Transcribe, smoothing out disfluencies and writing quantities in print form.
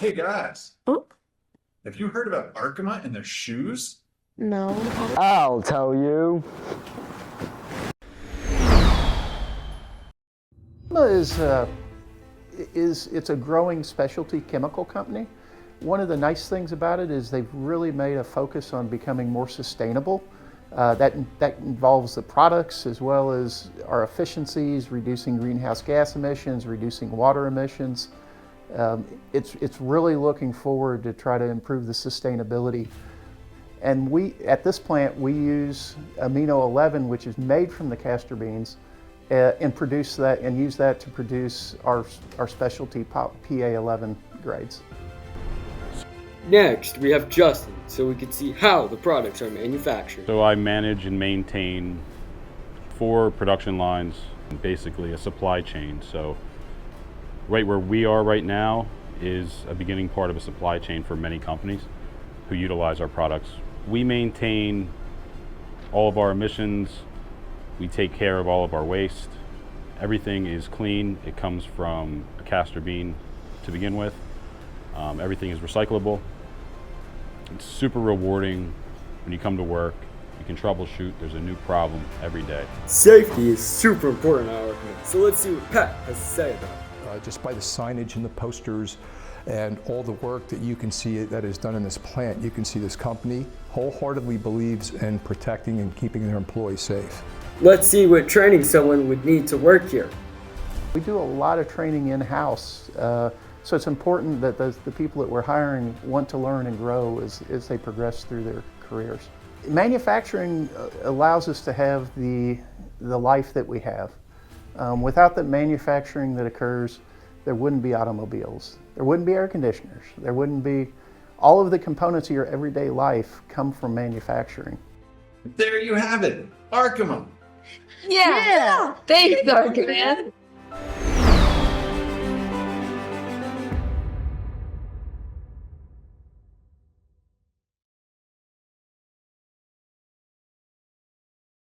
Hey guys, Oh, have you heard about Arkema and their shoes? no. I'll tell you. Arkema it's a growing specialty chemical company. One of the nice things about it is they've really made a focus on becoming more sustainable. That involves the products as well as our efficiencies, reducing greenhouse gas emissions, reducing water emissions. It's really looking forward to try to improve the sustainability. And at this plant, we use amino 11, which is made from the castor beans, and produce that and use that to produce our specialty PA11 grades. Next, we have Justin, so we can see how the products are manufactured. So I manage and maintain 4 production lines, and basically a supply chain. So right where we are right now is a beginning part of a supply chain for many companies who utilize our products. We maintain all of our emissions. We take care of all of our waste. Everything is clean. It comes from a castor bean to begin with. Everything is recyclable. It's super rewarding when you come to work. You can troubleshoot. There's a new problem every day. Safety is super important at our company, so let's see what Pat has to say about it. Just by the signage and the posters and all the work that you can see that is done in this plant, you can see this company wholeheartedly believes in protecting and keeping their employees safe. Let's see what training someone would need to work here. We do a lot of training in-house, so it's important that the people that we're hiring want to learn and grow as they progress through their careers. Manufacturing allows us to have the life that we have. Without the manufacturing that occurs, there wouldn't be automobiles, there wouldn't be air conditioners, there wouldn't be, all of the components of your everyday life come from manufacturing. There you have it, Arkema. Yeah. Thanks, Dark Man.